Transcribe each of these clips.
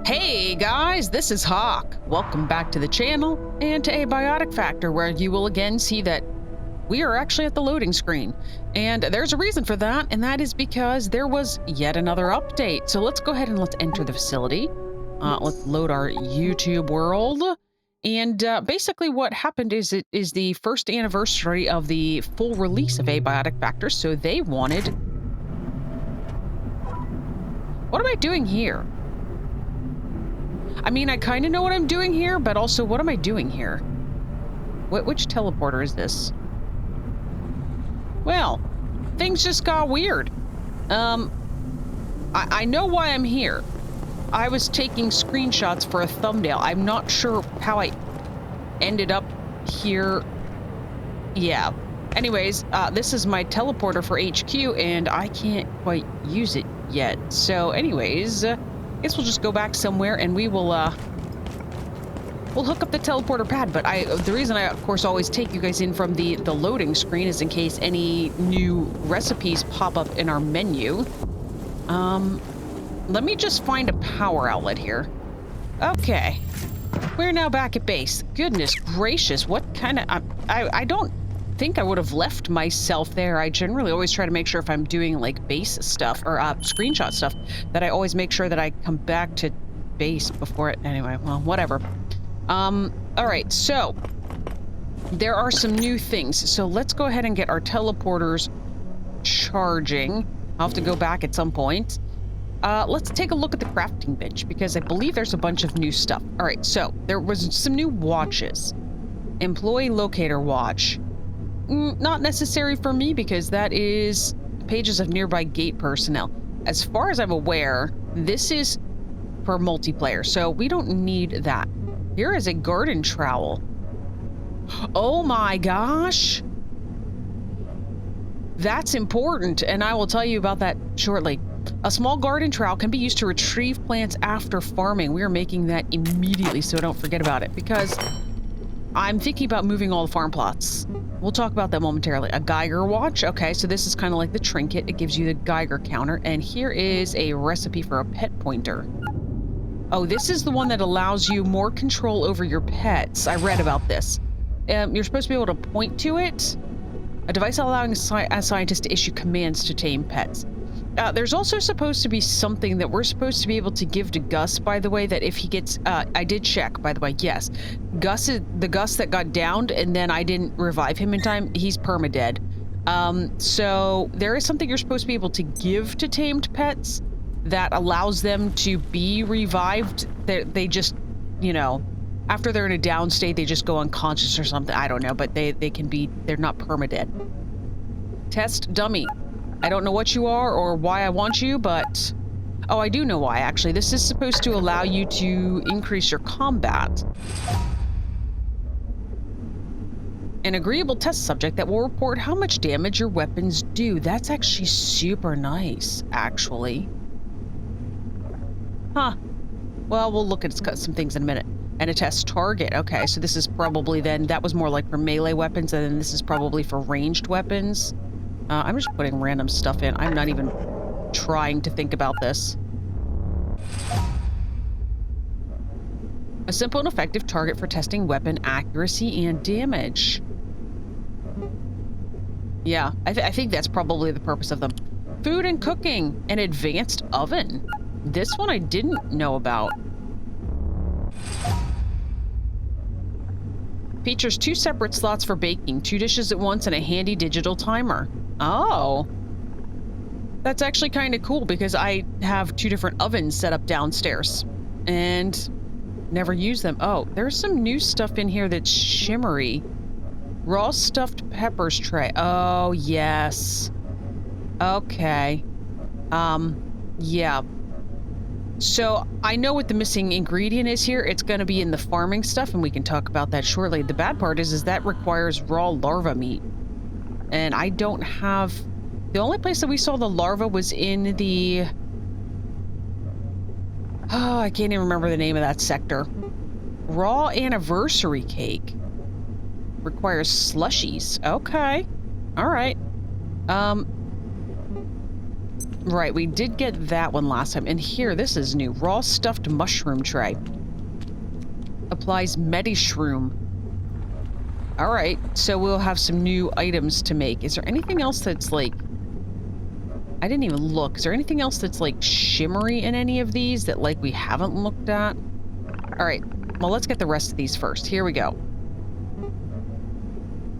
Hey guys, this is Hawk. Welcome back to the channel and to Abiotic Factor, where you will again see that we are actually at the loading screen. And there's a reason for that, and that is because there was yet another update. So let's go ahead and let's enter the facility. Let's load our YouTube world. And basically what happened is it is the first anniversary of the full release of Abiotic Factor, so they wanted... What am I doing here? I mean, I kind of know what I'm doing here, but also, what am I doing here? Which teleporter is this? Well, things just got weird. I know why I'm here. I was taking screenshots for a thumbnail. I'm not sure how I ended up here. Yeah. Anyways, this is my teleporter for HQ, and I can't quite use it yet. So, anyways... guess we'll just go back somewhere and we will, we'll hook up the teleporter pad. But the reason I, of course, always take you guys in from the loading screen is in case any new recipes pop up in our menu. Let me just find a power outlet here. Okay. We're now back at base. Goodness gracious, what kind of... I don't think I would have left myself there. I generally always try to make sure if I'm doing like base stuff or screenshot stuff that I always make sure that I come back to base before it. Anyway, well, whatever. All right, so there are some new things. So let's go ahead and get our teleporters charging. I'll have to go back at some point. Let's take a look at the crafting bench because I believe there's a bunch of new stuff. All right, so there was some new watches. Employee locator watch. Not necessary for me because that is pages of nearby gate personnel. As far as I'm aware, this is for multiplayer, so we don't need that. Here is a garden trowel. Oh my gosh! That's important, and I will tell you about that shortly. A small garden trowel can be used to retrieve plants after farming. We are making that immediately, so don't forget about it, because I'm thinking about moving all the farm plots. We'll talk about that momentarily. A Geiger watch. Okay, so this is kind of like the trinket. It gives you the Geiger counter. And here is a recipe for a pet pointer. Oh, this is the one that allows you more control over your pets. I read about this. You're supposed to be able to point to it. A device allowing a scientist to issue commands to tame pets. There's also supposed to be something that we're supposed to be able to give to Gus, by the way, that if he gets... I did check, by the way, yes. Gus is the Gus that got downed, and then I didn't revive him in time. He's permadead. So there is something you're supposed to be able to give to tamed pets that allows them to be revived. They just, you know, after they're in a down state, they just go unconscious or something. I don't know, but they can be... They're not permadead. Test dummy. I don't know what you are or why I want you, but... Oh, I do know why, actually. This is supposed to allow you to increase your combat. An agreeable test subject that will report how much damage your weapons do. That's actually super nice, actually. Huh. Well, we'll look at some things in a minute. And a test target. Okay, so this is probably then... That was more like for melee weapons, and then this is probably for ranged weapons. I'm just putting random stuff in. I'm not even trying to think about this. A simple and effective target for testing weapon accuracy and damage. Yeah, I think that's probably the purpose of them. Food and cooking. An advanced oven. This one I didn't know about. Features 2 separate slots for baking, 2 dishes at once, and a handy digital timer. Oh. That's actually kind of cool because I have 2 different ovens set up downstairs and never use them. Oh, there's some new stuff in here that's shimmery. Raw stuffed peppers tray. Oh, yes. Okay. Yeah. So I know what the missing ingredient is here. It's going to be in the farming stuff, and we can talk about that shortly. The bad part is that requires raw larva meat. And I don't have... The only place that we saw the larva was in the... Oh, I can't even remember the name of that sector. Raw anniversary cake. Requires slushies. Okay. All right. Right, we did get that one last time. And here, this is new. Raw stuffed mushroom tray. Applies Medishroom. All right, so we'll have some new items to make. Is there anything else that's like... I didn't even look. Is there anything else that's like shimmery in any of these that like we haven't looked at? All right, well, let's get the rest of these first. Here we go.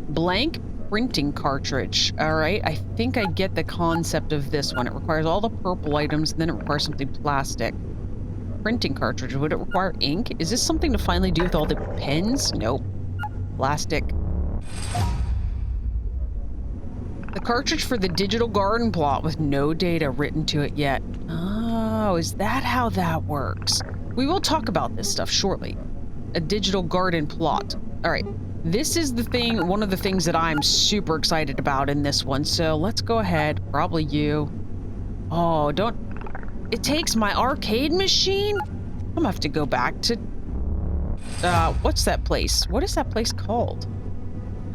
Blank printing cartridge. All right, I think I get the concept of this one. It requires all the purple items, and then it requires something plastic. Printing cartridge. Would it require ink? Is this something to finally do with all the pens? Nope. Plastic. The cartridge for the digital garden plot with no data written to it yet. Oh, is that how that works? We will talk about this stuff shortly. A digital garden plot. All right. This is the thing, one of the things that I'm super excited about in this one. So let's go ahead. Probably you. Oh, don't... It takes my arcade machine? I'm gonna have to go back to... what's that place? What is that place called?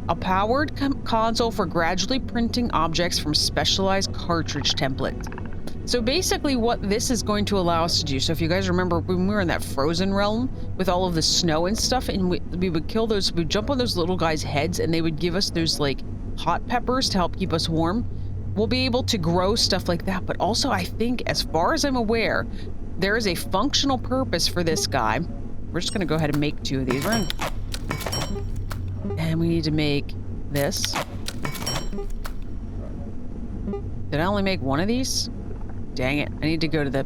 A powered console for gradually printing objects from specialized cartridge templates. So basically what this is going to allow us to do, so if you guys remember when we were in that frozen realm with all of the snow and stuff, and we would kill those, we'd jump on those little guys' heads and they would give us those like hot peppers to help keep us warm. We'll be able to grow stuff like that, but also I think, as far as I'm aware, there is a functional purpose for this guy. We're just gonna go ahead and make 2 of these. And we need to make this. Did I only make 1 of these? Dang it. I need to go to the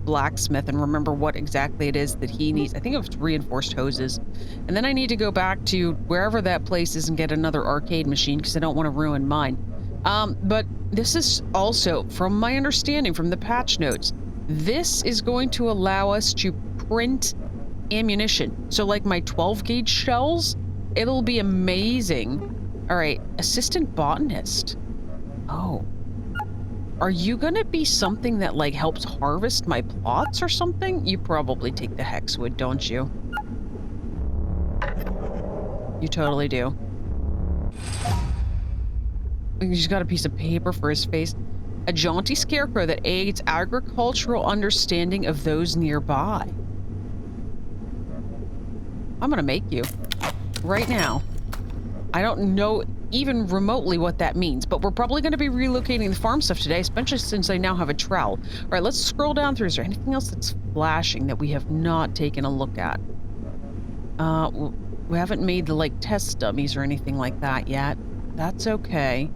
blacksmith and remember what exactly it is that he needs. I think it was reinforced hoses. And then I need to go back to wherever that place is and get another arcade machine because I don't want to ruin mine. But this is also, from my understanding from the patch notes, this is going to allow us to print ammunition. So like my 12 gauge shells, it'll be amazing. All right, assistant botanist. Oh. Are you gonna be something that like helps harvest my plots or something? You probably take the hexwood, don't you? You totally do. He's got a piece of paper for his face. A jaunty scarecrow that aids agricultural understanding of those nearby. I'm gonna make you. Right now. I don't know even remotely what that means, but we're probably going to be relocating the farm stuff today, especially since I now have a trowel. All right, let's scroll down through. Is there anything else that's flashing that we have not taken a look at? We haven't made the, like, test dummies or anything like that yet. That's okay.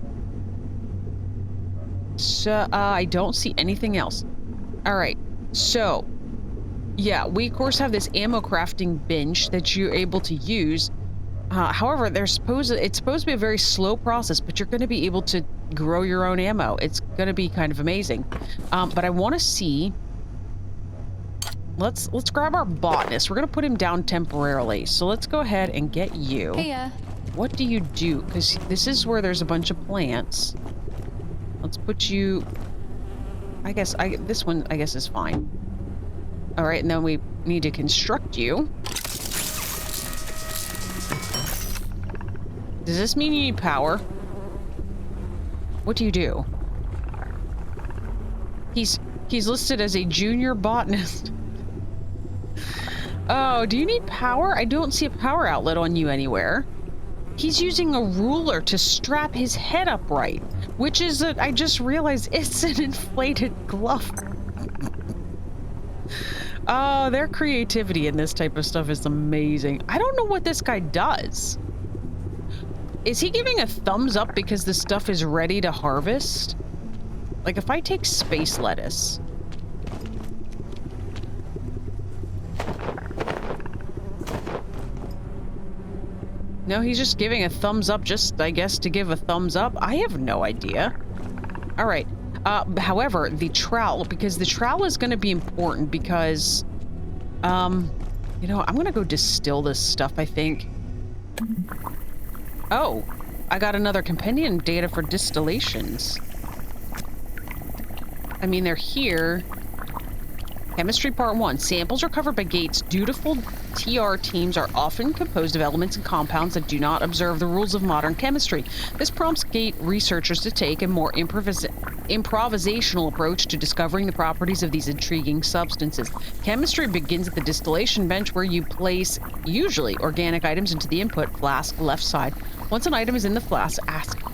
So, I don't see anything else. All right, so, yeah, we, of course, have this ammo crafting bench that you're able to use. However, it's supposed to be a very slow process, but you're going to be able to grow your own ammo. It's going to be kind of amazing. But I want to see... Let's grab our botanist. We're going to put him down temporarily. So let's go ahead and get you. Hey, What do you do? Because this is where there's a bunch of plants. Let's put you... this one, I guess, is fine. All right, and then we need to construct you. Does this mean you need power? What do you do? He's listed as a junior botanist. Oh, do you need power? I don't see a power outlet on you anywhere. He's using a ruler to strap his head upright, which is I just realized it's an inflated glove. Oh, their creativity in this type of stuff is amazing. I don't know what this guy does. Is he giving a thumbs up because the stuff is ready to harvest? Like, if I take space lettuce... No, he's just giving a thumbs up just, I guess, to give a thumbs up? I have no idea. All right. However, the trowel, because the trowel is going to be important because... you know, I'm going to go distill this stuff, I think. Oh, I got another companion data for distillations. I mean, they're here. Chemistry Part 1. Samples recovered by Gates' dutiful TR teams are often composed of elements and compounds that do not observe the rules of modern chemistry. This prompts Gate researchers to take a more improvisational approach to discovering the properties of these intriguing substances. Chemistry begins at the distillation bench, where you place, usually, organic items into the input flask left side. Once an item is in the flask,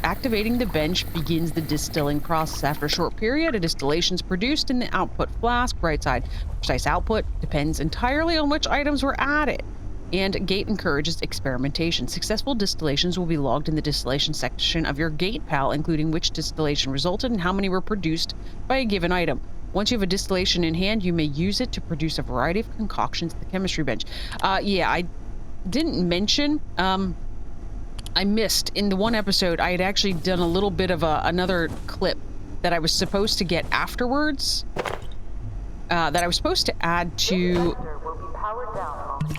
activating the bench begins the distilling process. After a short period, a distillation is produced in the output flask right side. Precise output depends entirely on which items were added, and gate encourages experimentation. Successful distillations will be logged in the distillation section of your gate pal, including which distillation resulted and how many were produced by a given item. Once you have a distillation in hand, you may use it to produce a variety of concoctions at the chemistry bench. Yeah, I didn't mention, I missed in the one episode, I had actually done a little bit of another clip that I was supposed to get afterwards, that I was supposed to add to...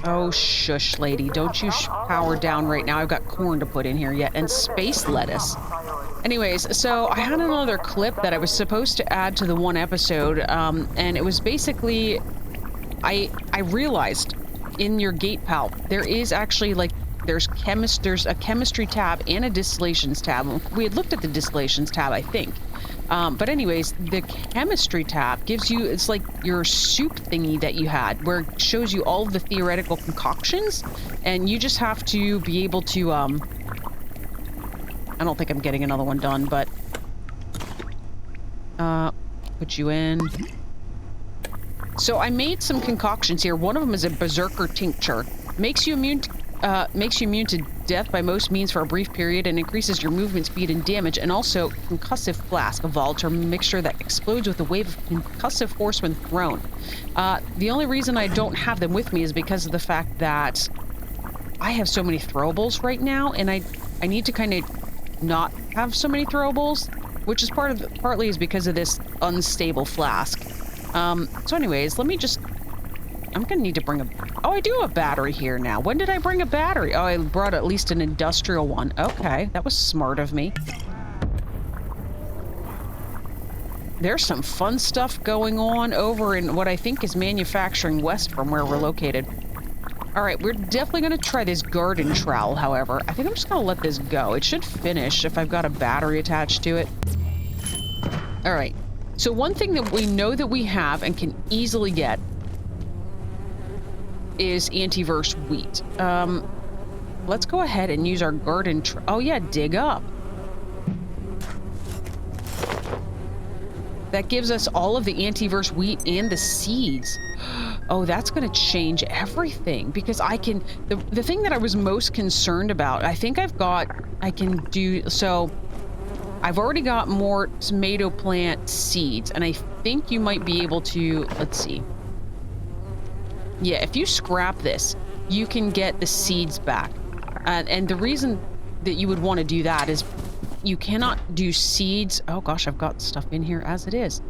Oh, shush, lady. Don't you power down right now. I've got corn to put in here yet, and space lettuce. Anyways, so I had another clip that I was supposed to add to the one episode, and it was basically... I realized in your gate pal, there is actually, like, there's a chemistry tab and a distillations tab. We had looked at the distillations tab, I think. But anyways, the chemistry tab gives you, it's like your soup thingy that you had, where it shows you all of the theoretical concoctions, and you just have to be able to, I don't think I'm getting another one done, but, put you in. So I made some concoctions here. One of them is a berserker tincture. Makes you immune to death by most means for a brief period, and increases your movement speed and damage. And also concussive flask, a volatile mixture that explodes with a wave of concussive force when thrown. The only reason I don't have them with me is because of the fact that I have so many throwables right now, and I need to kind of not have so many throwables, which is partly is because of this unstable flask. So anyways, let me just... I'm gonna need to bring a... Oh, I do have a battery here now. When did I bring a battery? Oh, I brought at least an industrial one. Okay, that was smart of me. There's some fun stuff going on over in what I think is Manufacturing West from where we're located. All right, we're definitely gonna try this garden trowel, however. I think I'm just gonna let this go. It should finish if I've got a battery attached to it. All right, so one thing that we know that we have and can easily get is antivirus wheat. Let's go ahead and use our garden oh yeah, dig up. That gives us all of the antivirus wheat and the seeds. Oh, that's gonna change everything, because I can... The thing that I was most concerned about, I think I can do... So, I've already got more tomato plant seeds, and I think you might be able to... Let's see. Yeah, if you scrap this, you can get the seeds back. And the reason that you would want to do that is you cannot do seeds. Oh gosh, I've got stuff in here as it is.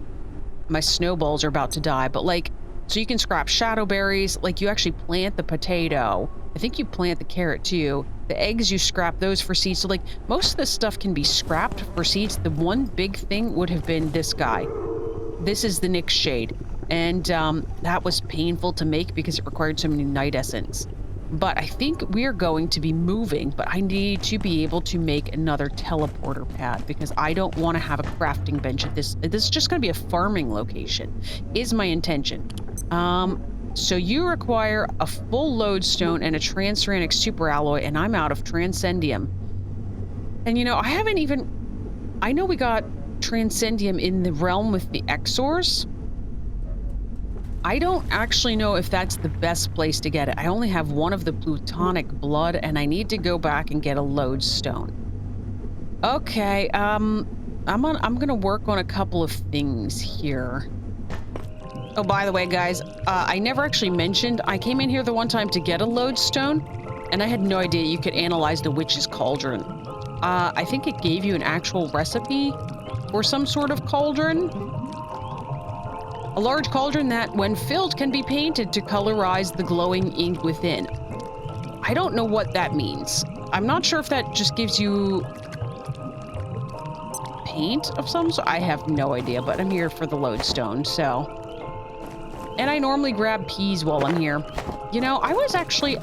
My snowballs are about to die, but like, so you can scrap shadow berries, like you actually plant the potato. I think you plant the carrot too. The eggs, you scrap those for seeds. So like, most of this stuff can be scrapped for seeds. The one big thing would have been this guy. This is the Nyx Shade. And that was painful to make because it required so many night essence. But I think we're going to be moving, but I need to be able to make another teleporter pad because I don't want to have a crafting bench at this. This is just going to be a farming location, is my intention. So you require a full lodestone and a transuranic superalloy, and I'm out of transcendium. And you know, I haven't even... I know we got transcendium in the realm with the Exors. I don't actually know if that's the best place to get it. I only have one of the plutonic blood, and I need to go back and get a lodestone. Okay, I'm gonna work on a couple of things here. Oh, by the way, guys, I never actually mentioned, I came in here the one time to get a lodestone, and I had no idea you could analyze the witch's cauldron. I think it gave you an actual recipe for some sort of cauldron. A large cauldron that, when filled, can be painted to colorize the glowing ink within. I don't know what that means. I'm not sure if that just gives you paint of some sort. I have no idea, but I'm here for the lodestone, so... And I normally grab peas while I'm here. You know, I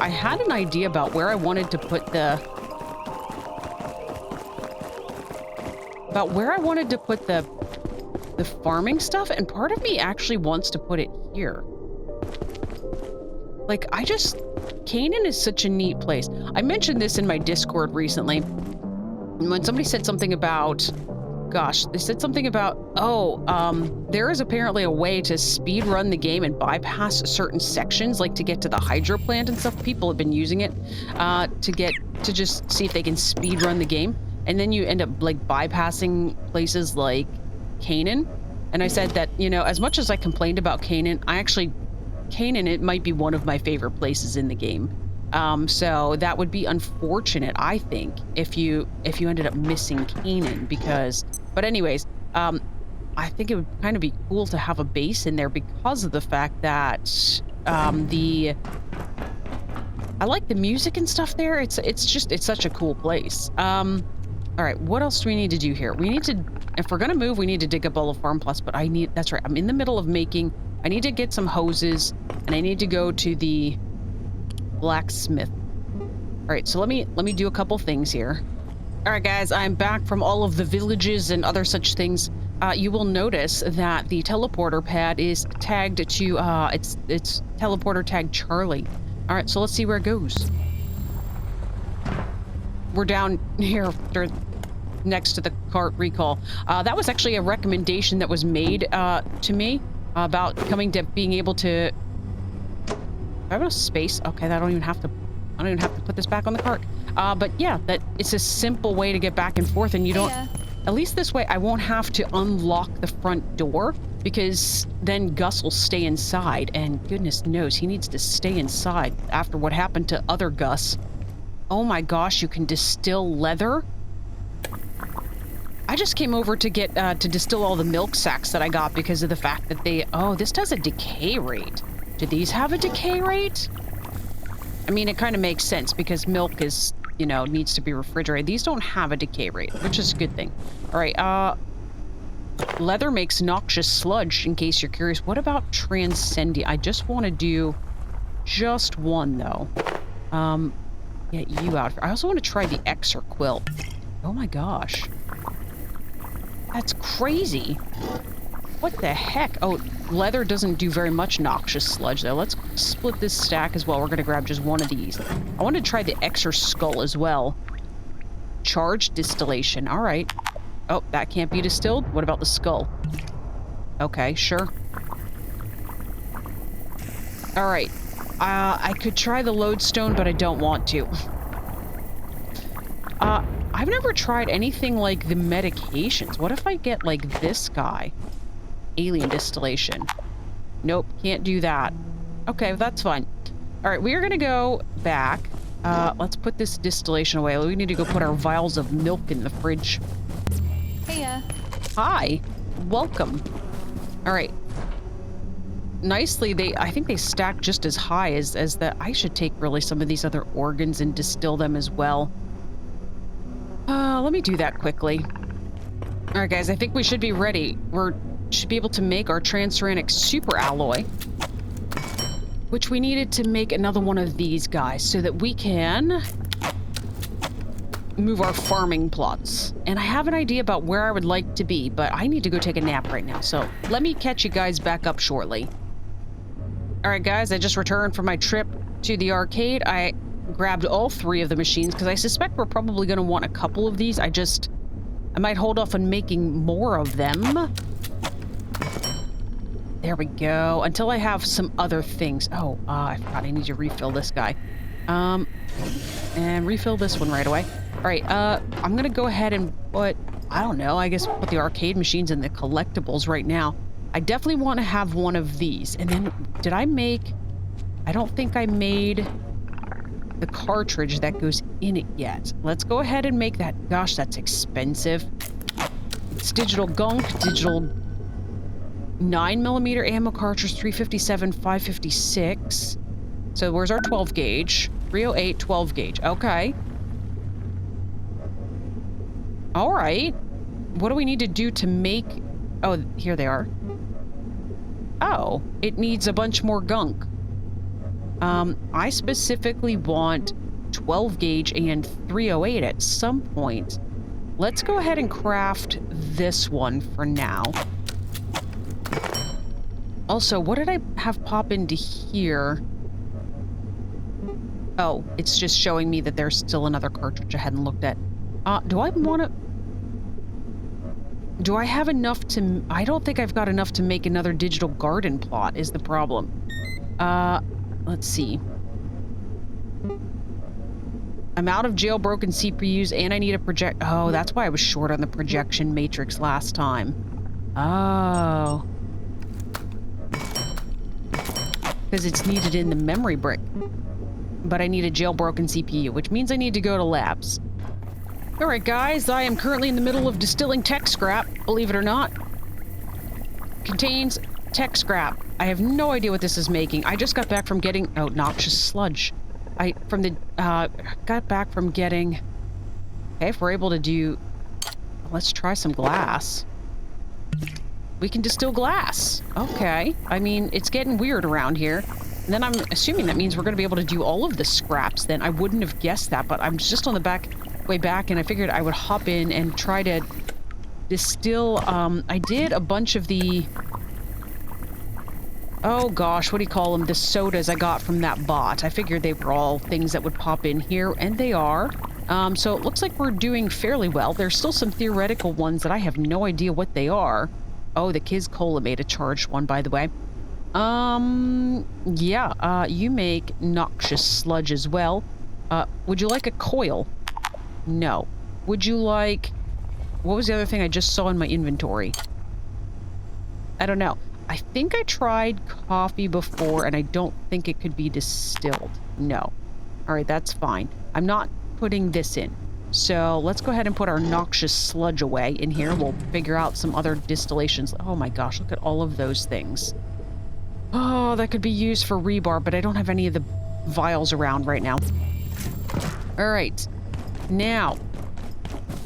had an idea about where I wanted to put the... the farming stuff, and part of me actually wants to put it here. Like, Canaan is such a neat place. I mentioned this in my Discord recently. When somebody said something about, gosh, they said something about, there is apparently a way to speed run the game and bypass certain sections, like to get to the hydro plant and stuff. People have been using it to just see if they can speed run the game. And then you end up like bypassing places like Canaan. And I said that, you know, as much as I complained about Canaan, Canaan, it might be one of my favorite places in the game. So that would be unfortunate, I think, if you ended up missing Canaan, because, but anyways, I think it would kind of be cool to have a base in there because of the fact that, I like the music and stuff there. It's such a cool place. All right, what else do we need to do here? We need to, if we're gonna move, we need to dig up all of Farm Plus, but that's right, I'm in the middle of I need to get some hoses, and I need to go to the blacksmith. All right, so let me do a couple things here. All right, guys, I'm back from all of the villages and other such things. You will notice that the teleporter pad is tagged to, it's teleporter tag Charlie. All right, so let's see where it goes. We're down here next to the cart recall. That was actually a recommendation that was made to me about being able to. Do I have enough space? Okay, I don't even have to put this back on the cart. But yeah, that it's a simple way to get back and forth, and you don't. At least this way, I won't have to unlock the front door, because then Gus will stay inside, and goodness knows he needs to stay inside after what happened to other Gus. Oh my gosh, you can distill leather. I just came over to get to distill all the milk sacks that I got because of the fact that this does a decay rate. Do these have a decay rate? I mean, it kind of makes sense because milk is, you know, needs to be refrigerated. These don't have a decay rate, which is a good thing. All right, leather makes noxious sludge, in case you're curious. What about transcendia? I just want to do just one, though. Get you out. I also want to try the Exer quilt. Oh my gosh. That's crazy. What the heck? Oh, leather doesn't do very much noxious sludge, though. Let's split this stack as well. We're going to grab just one of these. I want to try the Exer skull as well. Charge distillation. All right. Oh, that can't be distilled? What about the skull? Okay, sure. All right. I could try the lodestone, but I don't want to. I've never tried anything like the medications. What if I get, like, this guy? Alien distillation. Nope, can't do that. Okay, that's fine. All right, we are going to go back. Let's put this distillation away. We need to go put our vials of milk in the fridge. Heya. Hi. Welcome. All right. Nicely, I think they stack just as high as the. I should take really some of these other organs and distill them as well. Let me do that quickly. All right, guys, I think we should be ready. Should be able to make our transuranic super alloy, which we needed to make another one of these guys so that we can move our farming plots. And I have an idea about where I would like to be, but I need to go take a nap right now. So let me catch you guys back up shortly. All right, guys, I just returned from my trip to the arcade. I grabbed all 3 of the machines because I suspect we're probably going to want a couple of these. I might hold off on making more of them. There we go. Until I have some other things. Oh, I forgot I need to refill this guy. And refill this one right away. All right, I'm going to go ahead and put, I don't know, I guess put the arcade machines in the collectibles right now. I definitely want to have one of these. And then, I don't think I made the cartridge that goes in it yet. Let's go ahead and make that. Gosh, that's expensive. It's digital gunk, digital 9mm ammo cartridge, 357, 556. So where's our 12 gauge? 308, 12 gauge. Okay. All right. What do we need to do to make... Oh, here they are. Oh, it needs a bunch more gunk. I specifically want 12 gauge and 308 at some point. Let's go ahead and craft this one for now. Also, what did I have pop into here? Oh, it's just showing me that there's still another cartridge I hadn't looked at. Do I want to... Do I have enough to... I don't think I've got enough to make another digital garden plot is the problem. Let's see. I'm out of jailbroken CPUs and I need a project... Oh, that's why I was short on the projection matrix last time. Oh. Because it's needed in the memory brick. But I need a jailbroken CPU, which means I need to go to labs. Alright guys, I am currently in the middle of distilling tech scrap, believe it or not. Contains tech scrap. I have no idea what this is making. I just got back from getting... Oh, noxious sludge. Got back from getting... Okay, if we're able to do... Let's try some glass. We can distill glass. Okay. I mean, it's getting weird around here. And then I'm assuming that means we're going to be able to do all of the scraps then. I wouldn't have guessed that, but I'm just on the way back, and I figured I would hop in and try to distill... I did a bunch of the... Oh gosh, what do you call them? The sodas I got from that bot. I figured they were all things that would pop in here, and they are. So it looks like we're doing fairly well. There's still some theoretical ones that I have no idea what they are. Oh, the Kiz Cola made a charged one, by the way. Yeah, you make noxious sludge as well. Would you like a coil? No. Would you like... What was the other thing I just saw in my inventory? I don't know. I think I tried coffee before, and I don't think it could be distilled. No. Alright, that's fine. I'm not putting this in. So, let's go ahead and put our noxious sludge away in here. We'll figure out some other distillations. Oh my gosh, look at all of those things. Oh, that could be used for rebar, but I don't have any of the vials around right now. Alright. Now,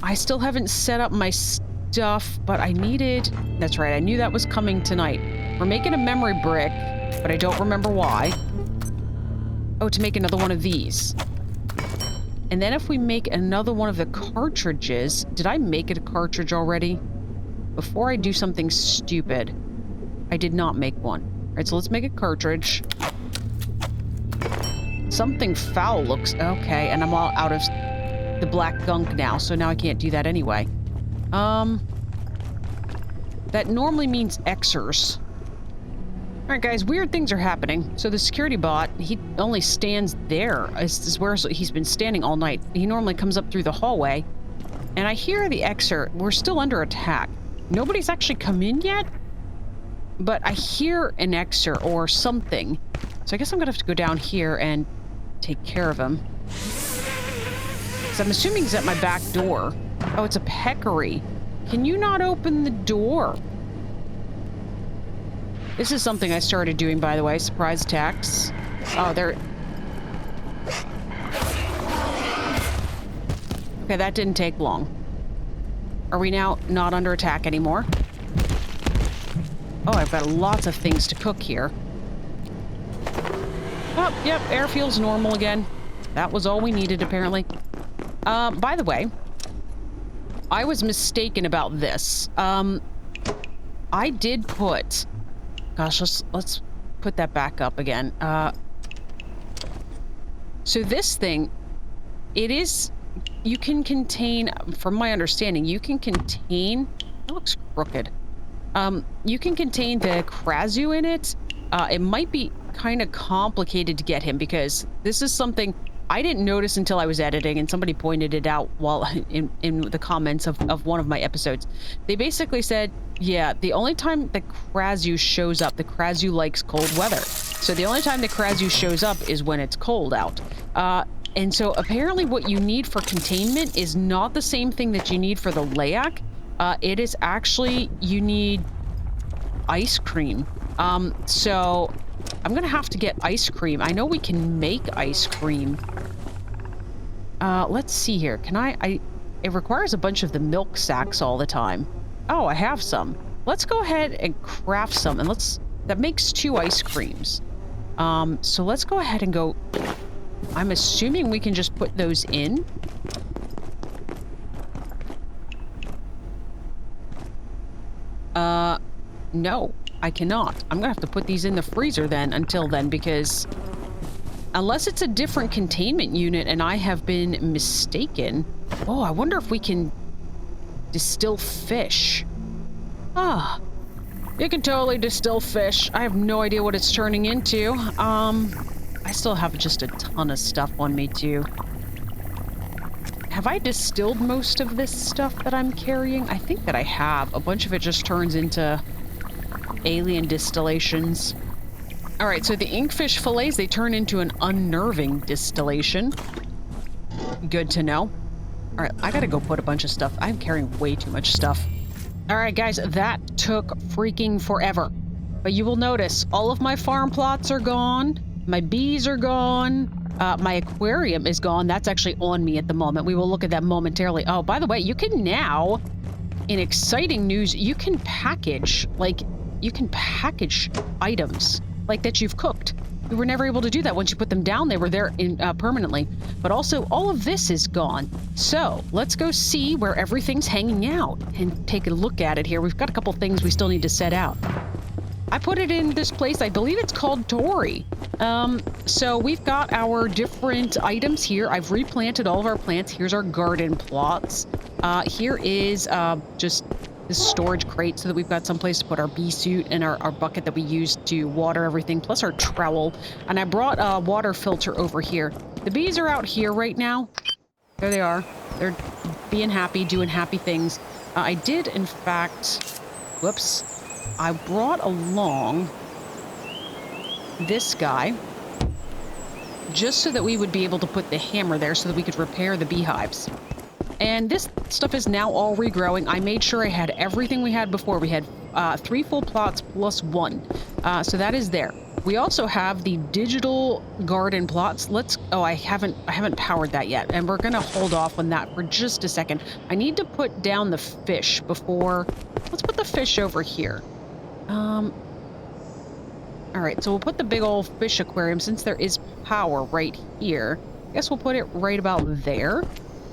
I still haven't set up my stuff, but I needed... That's right, I knew that was coming tonight. We're making a memory brick, but I don't remember why. Oh, to make another one of these. And then if we make another one of the cartridges... Did I make it a cartridge already? Before I do something stupid, I did not make one. Alright, so let's make a cartridge. Something foul looks... Okay, and I'm all out of the black gunk now, so now I can't do that anyway. That normally means Xers. Alright guys, weird things are happening. So the security bot, he only stands there. This is where he's been standing all night. He normally comes up through the hallway. And I hear the Xer. We're still under attack. Nobody's actually come in yet. But I hear an Xer or something. So I guess I'm gonna have to go down here and take care of him. So I'm assuming he's at my back door. Oh, it's a peccary. Can you not open the door? This is something I started doing, by the way. Surprise attacks. Oh, they're... Okay, that didn't take long. Are we now not under attack anymore? Oh, I've got lots of things to cook here. Oh, yep, air feels normal again. That was all we needed, apparently. By the way, I was mistaken about this. I did put... Gosh, let's put that back up again. So this thing, it is... You can contain... From my understanding, you can contain... That looks crooked. You can contain the Krazu in it. It might be kind of complicated to get him because this is something I didn't notice until I was editing, and somebody pointed it out while in the comments of one of my episodes. They basically said, yeah, the only time the Krazu shows up, the Krazu likes cold weather. So the only time the Krazu shows up is when it's cold out. And so apparently what you need for containment is not the same thing that you need for the Layak. It is actually, you need ice cream. So I'm gonna have to get ice cream. I know we can make ice cream. Let's see here. Can it requires a bunch of the milk sacks all the time. Oh, I have some. Let's go ahead and craft some, and that makes 2 ice creams. So let's go ahead and go... I'm assuming we can just put those in. No. I cannot. I'm gonna have to put these in the freezer then, until then, because unless it's a different containment unit and I have been mistaken. Oh, I wonder if we can distill fish. Ah, you can totally distill fish. I have no idea what it's turning into. I still have just a ton of stuff on me too. Have I distilled most of this stuff that I'm carrying? I think that I have. A bunch of it just turns into alien distillations. All right, so the inkfish fillets, they turn into an unnerving distillation. Good to know. All right, I gotta go put a bunch of stuff. I'm carrying way too much stuff. All right, guys, that took freaking forever. But you will notice all of my farm plots are gone. My bees are gone. My aquarium is gone. That's actually on me at the moment. We will look at that momentarily. Oh, by the way, you can now, in exciting news, you can package items like that you've cooked. You were never able to do that once you put them down. They were there permanently. But also, all of this is gone. So let's go see where everything's hanging out and take a look at it here. We've got a couple things we still need to set out. I put it in this place. I believe it's called Tori. So we've got our different items here. I've replanted all of our plants. Here's our garden plots. Here is just this storage crate so that we've got some place to put our bee suit and our bucket that we use to water everything, plus our trowel. And I brought a water filter over here. The bees are out here right now. There they are. They're being happy, doing happy things. I did, in fact, whoops. I brought along this guy just so that we would be able to put the hammer there so that we could repair the beehives. And this stuff is now all regrowing. I made sure I had everything we had before. We had 3 full plots plus 1. So that is there. We also have the digital garden plots. I haven't powered that yet, and we're gonna hold off on that for just a second. I need to put down the fish before. Let's put the fish over here. All right, so we'll put the big old fish aquarium, since there is power right here. I guess we'll put it right about there.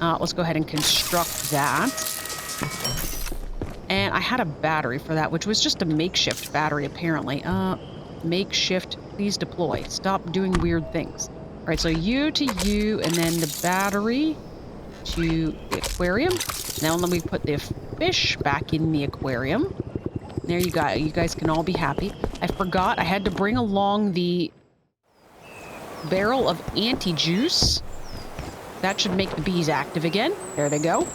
Let's go ahead and construct that. And I had a battery for that, which was just a makeshift battery, apparently. Makeshift, please deploy. Stop doing weird things. All right, so you to you, and then the battery to the aquarium. Now let me put the fish back in the aquarium. There you go. You guys can all be happy. I forgot I had to bring along the barrel of anti-juice. That should make the bees active again. There they go.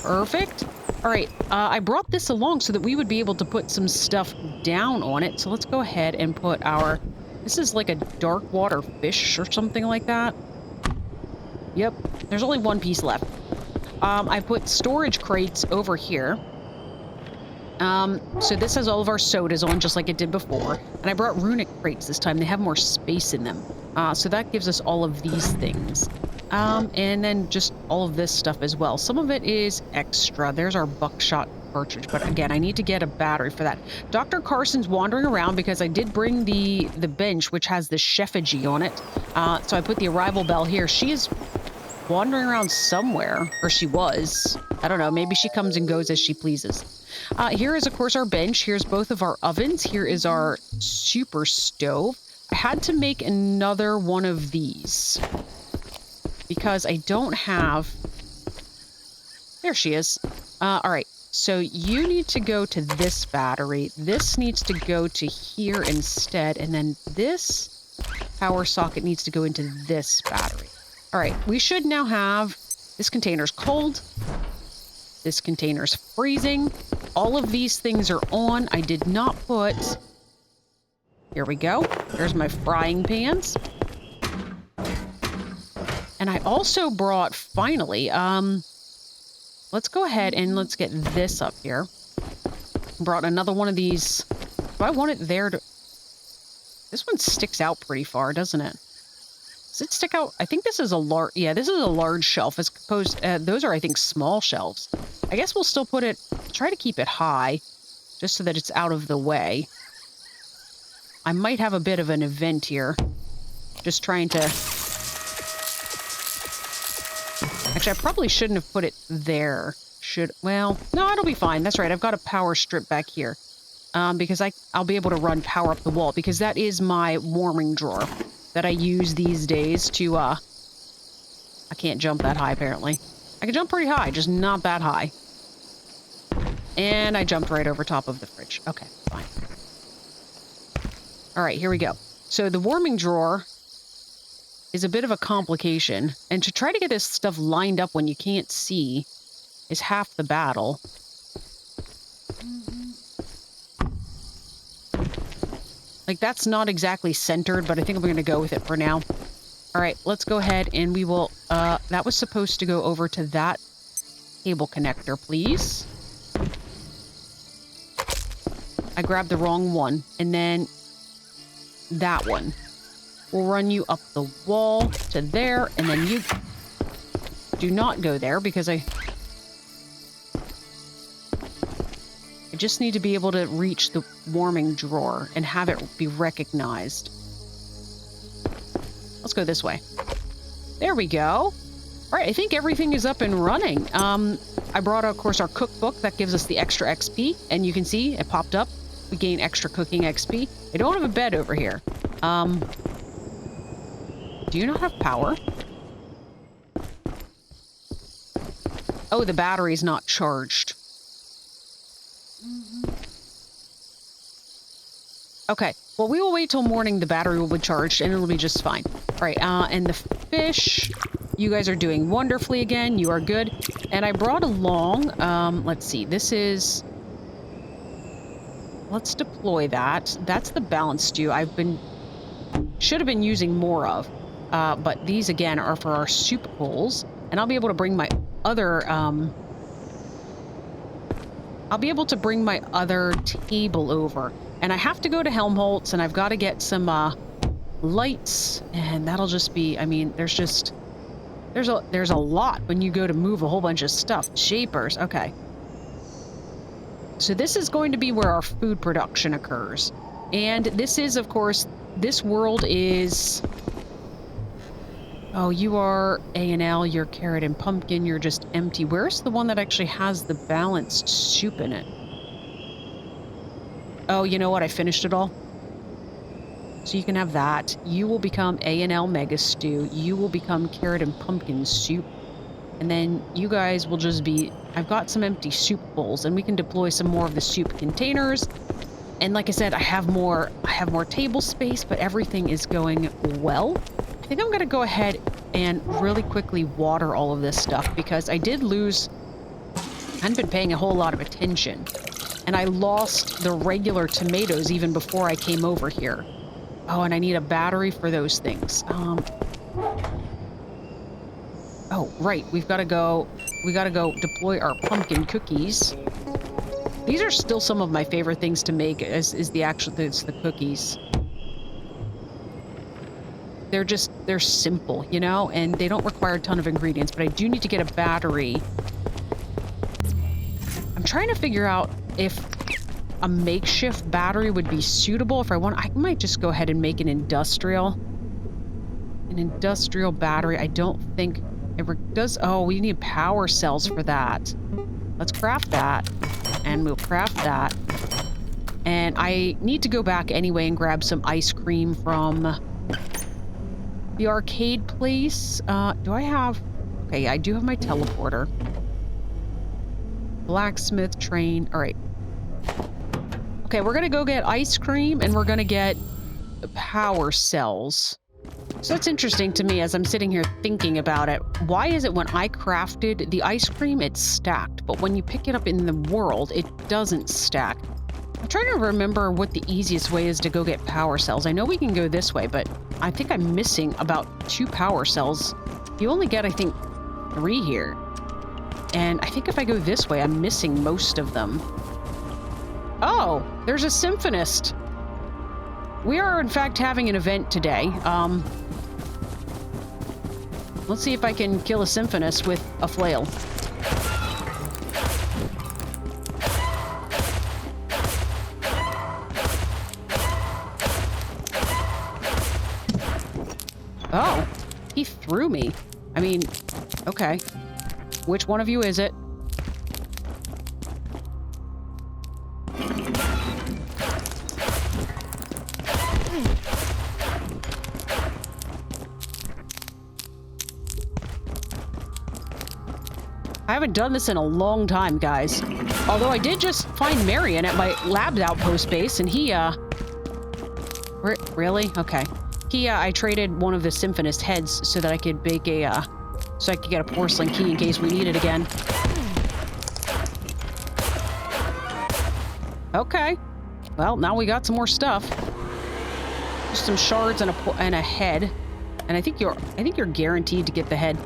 Perfect. All right, I brought this along so that we would be able to put some stuff down on it. So let's go ahead and put our... This is like a dark water fish or something like that. Yep, there's only one piece left. I put storage crates over here. So this has all of our sodas on, just like it did before. And I brought runic crates this time. They have more space in them. So that gives us all of these things. And then just all of this stuff as well. Some of it is extra. There's our buckshot cartridge. But again, I need to get a battery for that. Dr. Carson's wandering around because I did bring the bench, which has the chef effigy on it. So I put the arrival bell here. She is wandering around somewhere, or she was. I don't know. Maybe she comes and goes as she pleases. Here is, of course, our bench. Here's both of our ovens. Here is our super stove. I had to make another one of these because I don't have... There she is. All right. So you need to go to this battery. This needs to go to here instead. And then this power socket needs to go into this battery. All right. We should now have... This container's cold. This container's freezing. All of these things are on. I did not put... Here we go. There's my frying pans. And I also brought, finally, let's go ahead and let's get this up here. Brought another one of these. Do I want it there to... This one sticks out pretty far, doesn't it? Does it stick out? I think this is a large... Yeah, this is a large shelf as opposed... those are, I think, small shelves. I guess we'll still put it... Try to keep it high, just so that it's out of the way. I might have a bit of an event here. Just trying to... Actually, I probably shouldn't have put it there. Well, no, it'll be fine. That's right. I've got a power strip back here. because I'll be able to run power up the wall, because that is my warming drawer that I use these days to, I can't jump that high, apparently. I can jump pretty high, just not that high. And I jumped right over top of the fridge. Okay, fine. All right, here we go. So the warming drawer is a bit of a complication. And to try to get this stuff lined up when you can't see is half the battle. Like, that's not exactly centered, but I think I'm going to go with it for now. All right, let's go ahead and we will... that was supposed to go over to that cable connector, please. I grabbed the wrong one. And then that one. We'll run you up the wall to there, and then you do not go there because I just need to be able to reach the warming drawer and have it be recognized. Let's go this way. There we go. All right, I think everything is up and running. I brought, of course, our cookbook that gives us the extra XP, and you can see it popped up. We gain extra cooking XP. I don't have a bed over here. Do you not have power? Oh, the battery's not charged. Okay, well, we will wait till morning. The battery will be charged, and it'll be just fine. All right, and the fish, you guys are doing wonderfully again. You are good. And I brought along, let's see, this is... Let's deploy that. That's the balance stew should have been using more of. But these, again, are for our soup bowls. And I'll be able to bring my other, table over. And I have to go to Helmholtz, and I've got to get some, lights. And that'll just be, I mean, there's a lot when you go to move a whole bunch of stuff. Shapers, okay. So this is going to be where our food production occurs. And this is, of course, this world is... Oh, you are A&L, you're carrot and pumpkin, you're just empty. Where's the one that actually has the balanced soup in it? Oh, you know what? I finished it all. So you can have that. You will become A&L Mega Stew. You will become carrot and pumpkin soup. And then you guys will just be... I've got some empty soup bowls, and we can deploy some more of the soup containers. And like I said, I have more table space, but everything is going well. I think I'm going to go ahead and really quickly water all of this stuff, because I did lose... I hadn't been paying a whole lot of attention. And I lost the regular tomatoes even before I came over here. Oh, and I need a battery for those things. Oh, right. We gotta go deploy our pumpkin cookies. These are still some of my favorite things to make, it's the cookies. They're simple, you know, and they don't require a ton of ingredients, but I do need to get a battery. I'm trying to figure out if a makeshift battery would be suitable. If I might just go ahead and make an industrial battery. I don't think it does. Oh, we need power cells for that. Let's craft that, and we'll craft that. And I need to go back anyway and grab some ice cream from the arcade place. Do I have... Okay, I do have my teleporter. Blacksmith train. All right. Okay, we're gonna go get ice cream, and we're gonna get power cells. So that's interesting to me as I'm sitting here thinking about it. Why is it when I crafted the ice cream, it's stacked, but when you pick it up in the world, it doesn't stack? I'm trying to remember what the easiest way is to go get power cells. I know we can go this way, but I think I'm missing about 2 power cells. You only get, I think, 3 here. And I think if I go this way, I'm missing most of them. Oh, there's a symphonist. We are, in fact, having an event today. Let's see if I can kill a symphonist with a flail. Oh, he threw me. I mean, okay. Which one of you is it? I haven't done this in a long time, guys. Although I did just find Marion at my labs outpost base, and he, really? Okay. I traded one of the Symphonist heads so that I could make so I could get a porcelain key in case we need it again. Okay. Well, now we got some more stuff. Just some shards and a head. And I think you're guaranteed to get the head.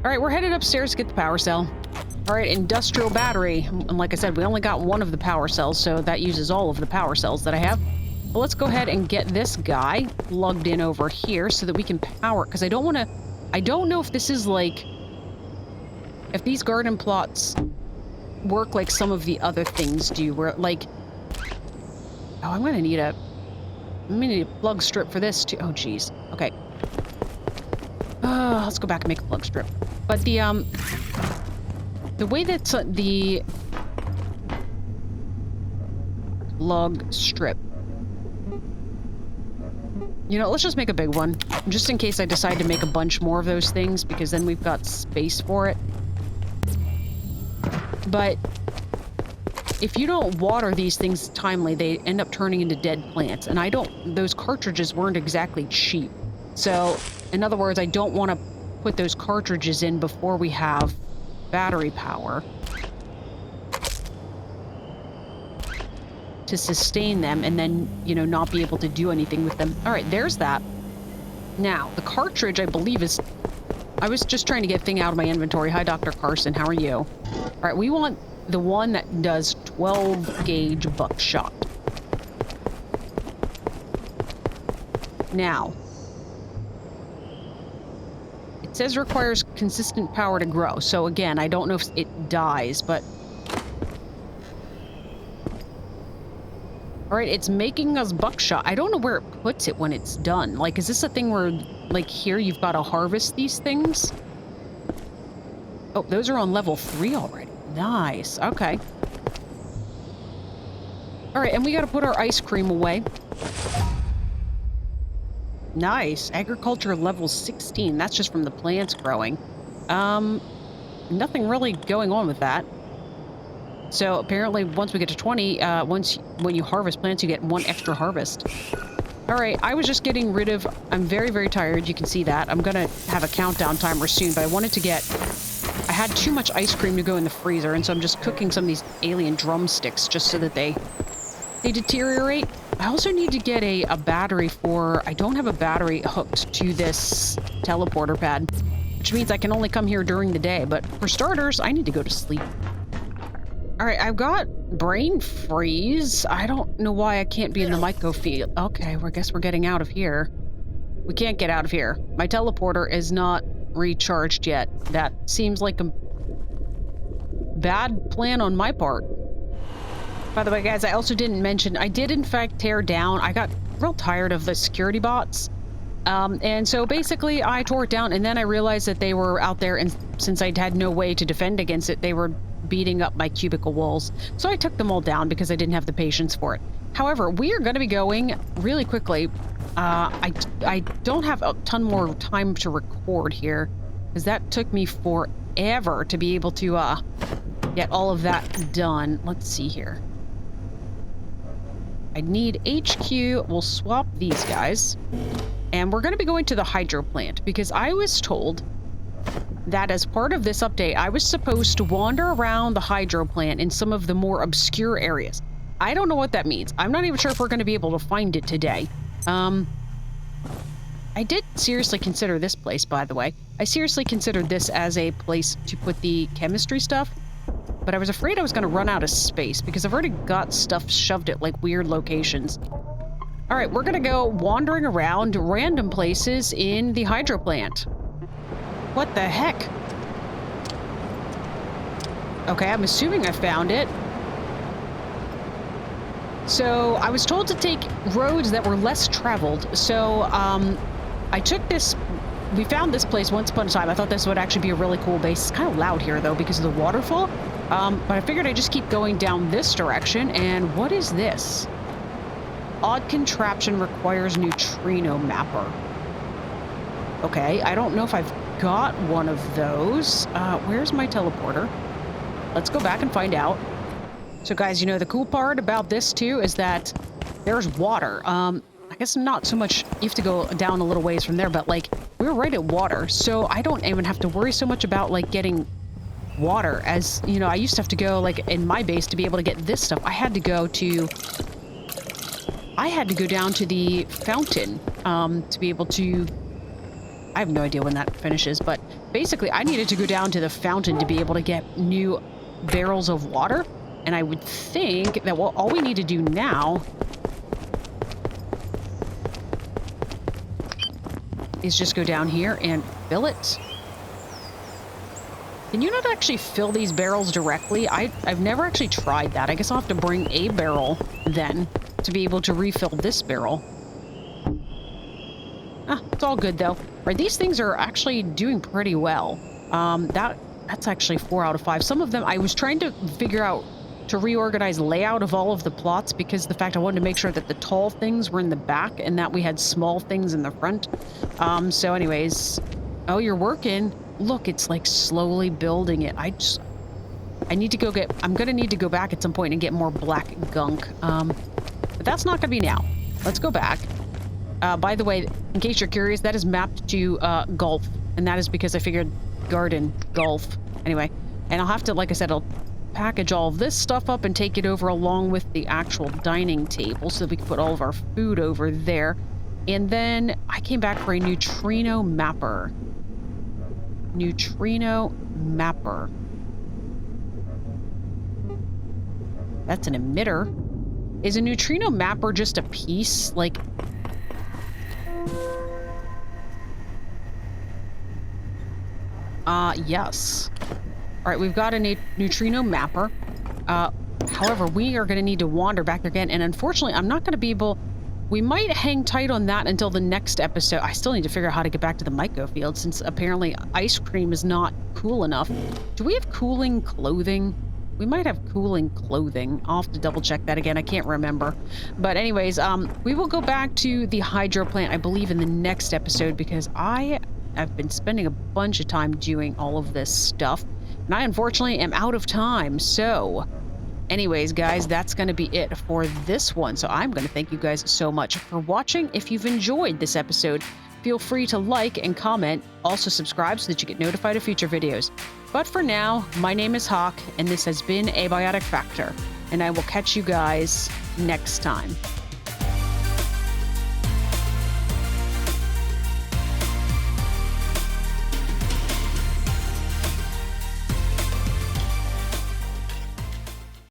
All right, we're headed upstairs to get the power cell. All right, industrial battery. And like I said, we only got one of the power cells, so that uses all of the power cells that I have. But let's go ahead and get this guy plugged in over here so that we can power it. Because I don't know if this is like, if these garden plots work like some of the other things do, where like, oh, I'm gonna need a plug strip for this too. Oh, geez. Okay. Let's go back and make a plug strip. But the way that the plug strip, you know, let's just make a big one, just in case I decide to make a bunch more of those things, because then we've got space for it. But if you don't water these things timely, they end up turning into dead plants. And those cartridges weren't exactly cheap. So, in other words, I don't want to put those cartridges in before we have battery power to sustain them and then, you know, not be able to do anything with them. All right, there's that. Now, the cartridge, I believe, is... I was just trying to get a thing out of my inventory. Hi, Dr. Carson. How are you? All right, we want the one that does 12 gauge buckshot. Now, it says requires consistent power to grow. So again, I don't know if it dies, but... All right, it's making us buckshot. I don't know where it puts it when it's done. Like, is this a thing where, like, here you've got to harvest these things? Oh, those are on level 3 already. Nice. Okay. All right, and we got to put our ice cream away. Nice. Agriculture level 16. That's just from the plants growing. Nothing really going on with that. So apparently once we get to 20, when you harvest plants, you get 1 extra harvest. All right, I was just getting rid of... I'm very, very tired. You can see that. I'm going to have a countdown timer soon, but I wanted to get... I had too much ice cream to go in the freezer, and so I'm just cooking some of these alien drumsticks just so that they deteriorate. I also need to get a battery for... I don't have a battery hooked to this teleporter pad, which means I can only come here during the day. But for starters, I need to go to sleep. All right, I've got brain freeze. I don't know why I can't be in the myco field. Okay, well, I guess we're getting out of here. We can't get out of here. My teleporter is not recharged yet. That seems like a bad plan on my part. By the way, guys, I also didn't mention, I did in fact tear down. I got real tired of the security bots. And so basically I tore it down, and then I realized that they were out there, and since I'd had no way to defend against it, they were beating up my cubicle walls. So I took them all down because I didn't have the patience for it. However, we are going to be going really quickly. I don't have a ton more time to record here, because that took me forever to be able to get all of that done. Let's see here. I need HQ. We'll swap these guys. And we're going to be going to the hydro plant, because I was told that as part of this update, I was supposed to wander around the hydro plant in some of the more obscure areas. I don't know what that means. I'm not even sure if we're going to be able to find it today. I did seriously consider this place, by the way. I seriously considered this as a place to put the chemistry stuff, but I was afraid I was going to run out of space because I've already got stuff shoved at like weird locations. All right, we're going to go wandering around random places in the hydro plant. What the heck? Okay, I'm assuming I found it. So I was told to take roads that were less traveled. So I took this... We found this place once upon a time. I thought this would actually be a really cool base. It's kind of loud here, though, because of the waterfall. But I figured I'd just keep going down this direction. And what is this? Odd contraption requires neutrino mapper. Okay, I don't know if I've got one of those. Where's my teleporter? Let's go back and find out. So guys, you know, the cool part about this too is that there's water. I guess not so much, you have to go down a little ways from there, but like we're right at water. So I don't even have to worry so much about like getting water as, you know, I used to have to go like in my base to be able to get this stuff. I had to go down to the fountain to be able to, I have no idea when that finishes, but basically I needed to go down to the fountain to be able to get new barrels of water. And I would think that all we need to do now is just go down here and fill it. Can you not actually fill these barrels directly? I've never actually tried that. I guess I'll have to bring a barrel then to be able to refill this barrel. It's all good though. Right, these things are actually doing pretty well. That's actually 4 out of 5. Some of them I was trying to figure out to reorganize layout of all of the plots because the fact I wanted to make sure that the tall things were in the back and that we had small things in the front. So anyways, oh, you're working. Look, it's like slowly building it. I'm gonna need to go back at some point and get more black gunk. But that's not gonna be now. Let's go back. By the way, in case you're curious, that is mapped to golf, and that is because I figured garden, golf. Anyway, and I'll have to, like I said, I'll package all of this stuff up and take it over along with the actual dining table so that we can put all of our food over there. And then I came back for a neutrino mapper. Neutrino mapper. That's an emitter. Is a neutrino mapper just a piece? Like... yes. All right, we've got a neutrino mapper. However, we are going to need to wander back again, and unfortunately, I'm not going to be able... We might hang tight on that until the next episode. I still need to figure out how to get back to the myco field, since apparently ice cream is not cool enough. Do we have cooling clothing? We might have cooling clothing. I'll have to double check that again. I can't remember. But anyways, we will go back to the hydro plant, I believe, in the next episode, because I've been spending a bunch of time doing all of this stuff. And I unfortunately am out of time, so anyways, guys, that's going to be it for this one. So I'm going to thank you guys so much for watching. If you've enjoyed this episode, feel free to like and comment. Also subscribe so that you get notified of future videos. But for now, my name is Hawk, and this has been Abiotic Factor, and I will catch you guys next time.